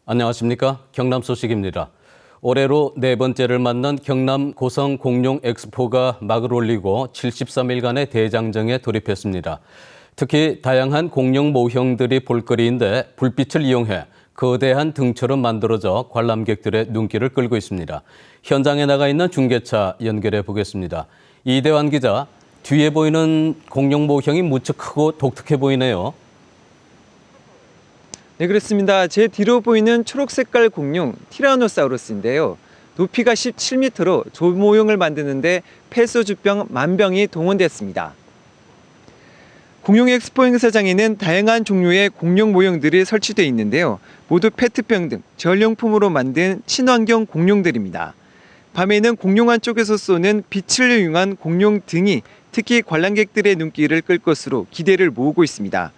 안녕하십니까? 경남 소식입니다. 올해로 네 번째를 맞는 경남 고성 공룡 엑스포가 막을 올리고 73일간의 대장정에 돌입했습니다. 특히 다양한 공룡 모형들이 볼거리인데 불빛을 이용해 거대한 등처럼 만들어져 관람객들의 눈길을 끌고 있습니다. 현장에 나가 있는 중계차 연결해 보겠습니다. 이대환 기자, 뒤에 보이는 공룡 모형이 무척 크고 독특해 보이네요. 네, 그렇습니다. 제 뒤로 보이는 초록 색깔 공룡 티라노사우루스인데요. 높이가 17m로 조모형을 만드는데 폐소주병 10,000병이 동원됐습니다. 공룡 엑스포 행사장에는 다양한 종류의 공룡 모형들이 설치되어 있는데요. 모두 페트병 등 재활용품으로 만든 친환경 공룡들입니다. 밤에는 공룡 안쪽에서 쏘는 빛을 이용한 공룡 등이 특히 관람객들의 눈길을 끌 것으로 기대를 모으고 있습니다.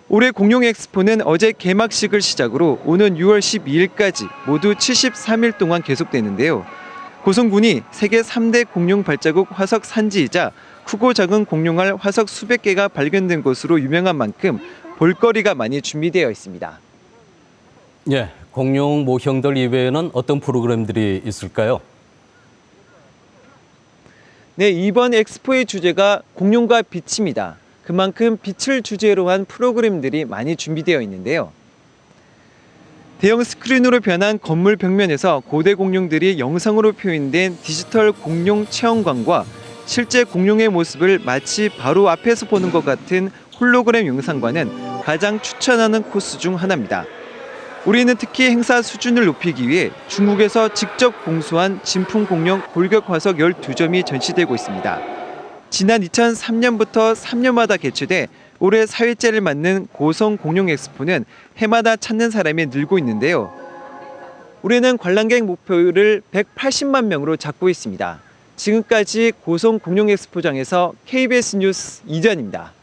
올해 공룡 엑스포는 어제 개막식을 시작으로 오는 6월 12일까지 모두 73일 동안 계속되는데요. 고성군이 세계 3대 공룡 발자국 화석 산지이자 크고 작은 공룡알 화석 수백 개가 발견된 곳으로 유명한 만큼 볼거리가 많이 준비되어 있습니다. 예, 공룡 모형들 이외에는 어떤 프로그램들이 있을까요? 네, 이번 엑스포의 주제가 공룡과 빛입니다. 그만큼 빛을 주제로 한 프로그램들이 많이 준비되어 있는데요. 대형 스크린으로 변한 건물 벽면에서 고대 공룡들이 영상으로 표현된 디지털 공룡 체험관과 실제 공룡의 모습을 마치 바로 앞에서 보는 것 같은 홀로그램 영상관은 가장 추천하는 코스 중 하나입니다. 올해는 특히 행사 수준을 높이기 위해 중국에서 직접 공수한 진품 공룡 골격 화석 12점이 전시되고 있습니다. 지난 2003년부터 3년마다 개최돼 올해 4회째를 맞는 고성 공룡 엑스포는 해마다 찾는 사람이 늘고 있는데요. 올해는 관람객 목표를 180만 명으로 잡고 있습니다. 지금까지 고성 공룡 엑스포장에서 KBS 뉴스 이전입니다.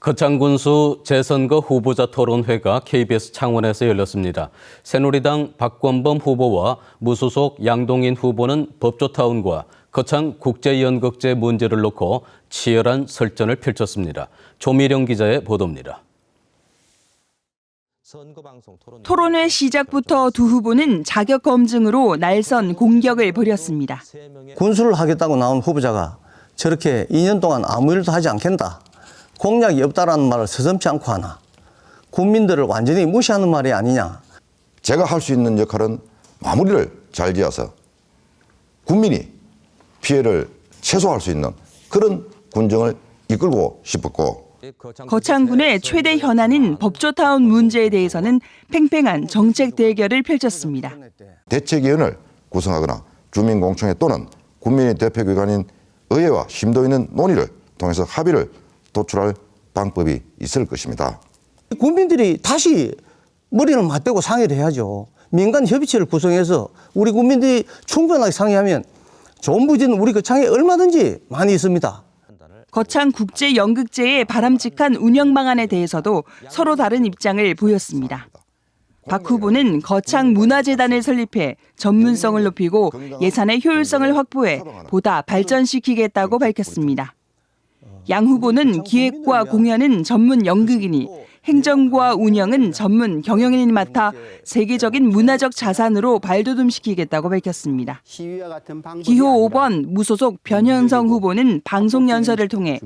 거창군수 재선거 후보자 토론회가 KBS 창원에서 열렸습니다. 새누리당 박권범 후보와 무소속 양동인 후보는 법조타운과 거창 국제연극제 문제를 놓고 치열한 설전을 펼쳤습니다. 조미령 기자의 보도입니다. 토론회 시작부터 두 후보는 자격 검증으로 날선 공격을 벌였습니다. 군수를 하겠다고 나온 후보자가 저렇게 2년 동안 아무 일도 하지 않겠다. 공약이 없다라는 말을 서슴지 않고 하나. 국민들을 완전히 무시하는 말이 아니냐. 제가 할 수 있는 역할은 마무리를 잘 지어서 국민이 피해를 최소화할 수 있는 그런 군정을 이끌고 싶었고. 거창군의 최대 현안인 법조타운 문제에 대해서는 팽팽한 정책 대결을 펼쳤습니다. 대책위원회를 구성하거나 주민공청회 또는 국민의 대표기관인 의회와 심도 있는 논의를 통해서 합의를 도출할 방법이 있을 것입니다. 국민들이 다시 머리를 맞대고 상의를 해야죠. 민간 협의체를 구성해서 우리 국민들이 충분하게 상의하면 좋은 부지는 우리 거창에 얼마든지 많이 있습니다. 거창 국제연극제의 바람직한 운영 방안에 대해서도 서로 다른 입장을 보였습니다. 박 후보는 거창 문화재단을 설립해 전문성을 높이고 예산의 효율성을 확보해 보다 발전시키겠다고 밝혔습니다. 양 후보는 기획과 공연은 전문 연극인이 행정과 운영은 전문 경영인이 맡아 세계적인 문화적 자산으로 발돋움시키겠다고 밝혔습니다. 기호 5번 무소속 변현성 후보는 방송연설을 통해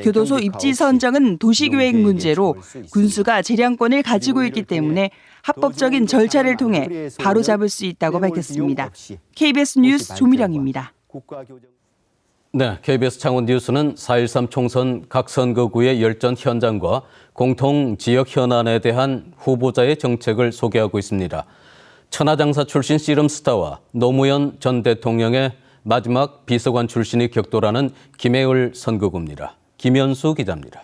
교도소 입지 선정은 도시계획 문제로 군수가 재량권을 가지고 있기 때문에 합법적인 절차를 통해 바로잡을 수 있다고 밝혔습니다. KBS 뉴스 조미령입니다. 네, KBS 창원 뉴스는 4.13 총선 각 선거구의 열전 현장과 공통 지역 현안에 대한 후보자의 정책을 소개하고 있습니다. 천하장사 출신 씨름 스타와 노무현 전 대통령의 마지막 비서관 출신이 격돌하는 김해을 선거구입니다. 김현수 기자입니다.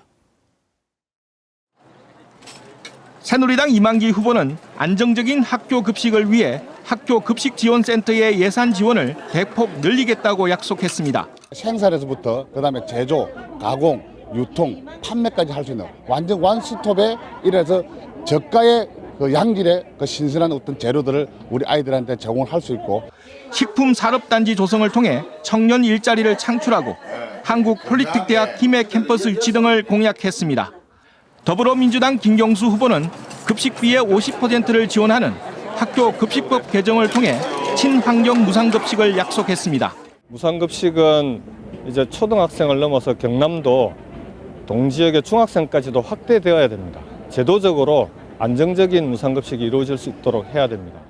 새누리당 이만기 후보는 안정적인 학교 급식을 위해 학교 급식 지원센터의 예산 지원을 대폭 늘리겠다고 약속했습니다. 생산에서부터 그다음에 제조, 가공, 유통, 판매까지 할 수 있는 완전 원스톱에 이래서 저가의 그 양질의 그 신선한 어떤 재료들을 우리 아이들한테 제공할 수 있고 식품산업단지 조성을 통해 청년 일자리를 창출하고 한국폴리틱대학 김해 캠퍼스 유치 등을 공약했습니다. 더불어민주당 김경수 후보는 급식비의 50%를 지원하는 학교 급식법 개정을 통해 친환경 무상급식을 약속했습니다. 무상급식은 이제 초등학생을 넘어서 경남도 동지역의 중학생까지도 확대되어야 됩니다. 제도적으로 안정적인 무상급식이 이루어질 수 있도록 해야 됩니다.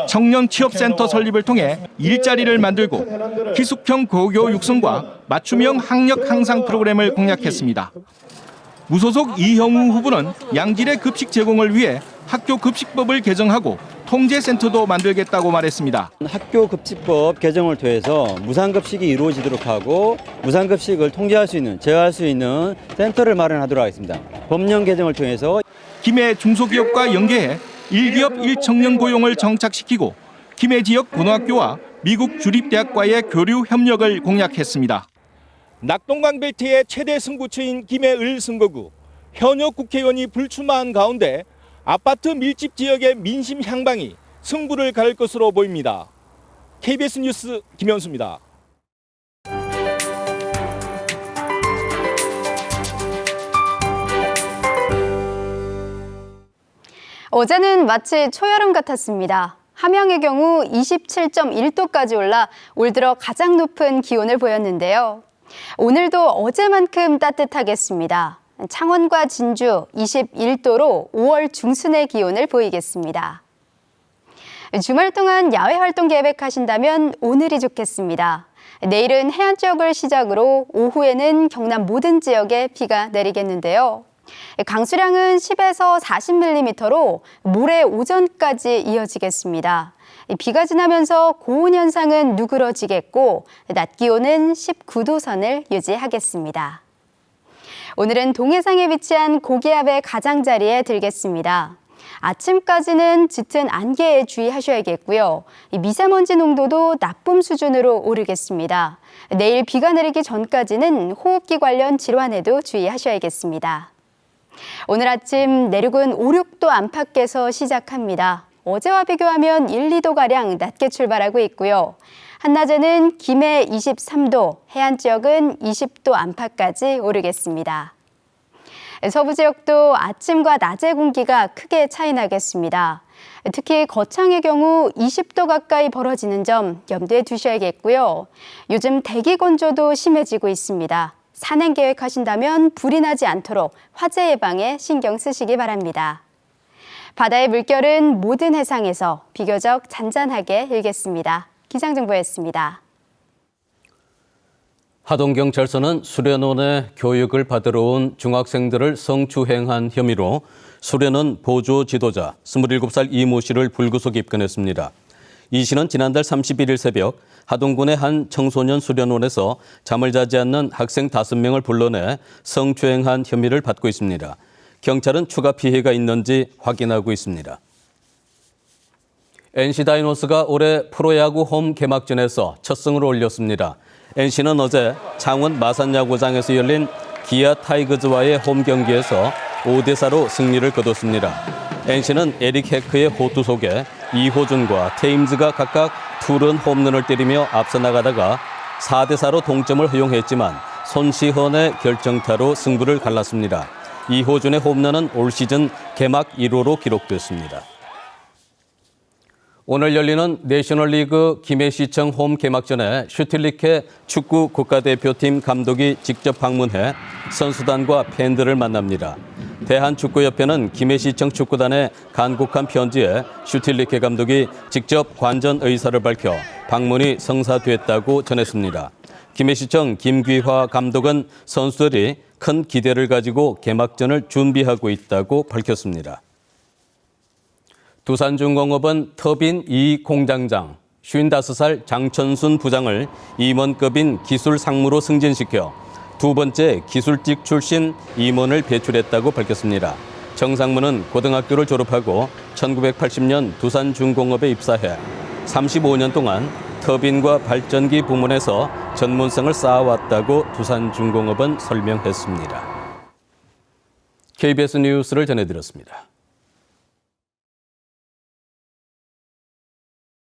청년 취업센터 설립을 통해 일자리를 만들고 기숙형 고교 육성과 맞춤형 학력 향상 프로그램을 공약했습니다. 무소속 이형우 후보는 양질의 급식 제공을 위해 학교 급식법을 개정하고 통제센터도 만들겠다고 말했습니다. 학교 급식법 개정을 통해서 무상급식이 이루어지도록 하고 무상급식을 통제할 수 있는, 제어할 수 있는 센터를 마련하도록 하겠습니다. 법령 개정을 통해서 김해 중소기업과 연계해 1기업 1청년 고용을 정착시키고 김해 지역 고등학교와 미국 주립대학과의 교류 협력을 공약했습니다. 낙동강 벨트의 최대 승부처인 김해을 선거구, 현역 국회의원이 불출마한 가운데 아파트 밀집 지역의 민심 향방이 승부를 가를 것으로 보입니다. KBS 뉴스 김현수입니다. 어제는 마치 초여름 같았습니다. 함양의 경우 27.1도까지 올라 올 들어 가장 높은 기온을 보였는데요. 오늘도 어제만큼 따뜻하겠습니다. 창원과 진주 21도로 5월 중순의 기온을 보이겠습니다. 주말 동안 야외 활동 계획하신다면 오늘이 좋겠습니다. 내일은 해안 지역을 시작으로 오후에는 경남 모든 지역에 비가 내리겠는데요. 강수량은 10에서 40mm로 모레 오전까지 이어지겠습니다. 비가 지나면서 고온 현상은 누그러지겠고 낮 기온은 19도 선을 유지하겠습니다. 오늘은 동해상에 위치한 고기압의 가장자리에 들겠습니다. 아침까지는 짙은 안개에 주의하셔야겠고요. 미세먼지 농도도 나쁨 수준으로 오르겠습니다. 내일 비가 내리기 전까지는 호흡기 관련 질환에도 주의하셔야겠습니다. 오늘 아침 내륙은 5, 6도 안팎에서 시작합니다. 어제와 비교하면 1, 2도가량 낮게 출발하고 있고요. 한낮에는 김해 23도, 해안 지역은 20도 안팎까지 오르겠습니다. 서부 지역도 아침과 낮의 공기가 크게 차이 나겠습니다. 특히 거창의 경우 20도 가까이 벌어지는 점 염두에 두셔야겠고요. 요즘 대기 건조도 심해지고 있습니다. 산행 계획하신다면 불이 나지 않도록 화재 예방에 신경 쓰시기 바랍니다. 바다의 물결은 모든 해상에서 비교적 잔잔하게 일겠습니다. 기상정보였습니다. 하동경찰서는 수련원에 교육을 받으러 온 중학생들을 성추행한 혐의로 수련원 보조 지도자 27살 이모 씨를 불구속 입건했습니다. 이 씨는 지난달 31일 새벽 하동군의 한 청소년 수련원에서 잠을 자지 않는 학생 5명을 불러내 성추행한 혐의를 받고 있습니다. 경찰은 추가 피해가 있는지 확인하고 있습니다. NC 다이노스가 올해 프로야구 홈 개막전에서 첫 승을 올렸습니다. NC는 어제 창원 마산야구장에서 열린 기아 타이거즈와의 홈 경기에서 5대4로 승리를 거뒀습니다. NC는 에릭 해크의 호투 속에 이호준과 테임즈가 각각 2런 홈런을 때리며 앞서 나가다가 4대4로 동점을 허용했지만 손시헌의 결정타로 승부를 갈랐습니다. 이호준의 홈런은 올 시즌 개막 1호로 기록됐습니다. 오늘 열리는 내셔널리그 김해시청 홈 개막전에 슈틸리케 축구 국가대표팀 감독이 직접 방문해 선수단과 팬들을 만납니다. 대한축구협회는 김해시청 축구단에 간곡한 편지에 슈틸리케 감독이 직접 관전 의사를 밝혀 방문이 성사됐다고 전했습니다. 김해시청 김귀화 감독은 선수들이 큰 기대를 가지고 개막전을 준비하고 있다고 밝혔습니다. 두산중공업은 터빈 2 공장장 55살 장천순 부장을 임원급인 기술 상무로 승진시켜 두 번째 기술직 출신 임원을 배출했다고 밝혔습니다. 정 상무는 고등학교를 졸업하고 1980년 두산중공업에 입사해 35년 동안 터빈과 발전기 부문에서 전문성을 쌓아왔다고 두산중공업은 설명했습니다. KBS 뉴스를 전해드렸습니다.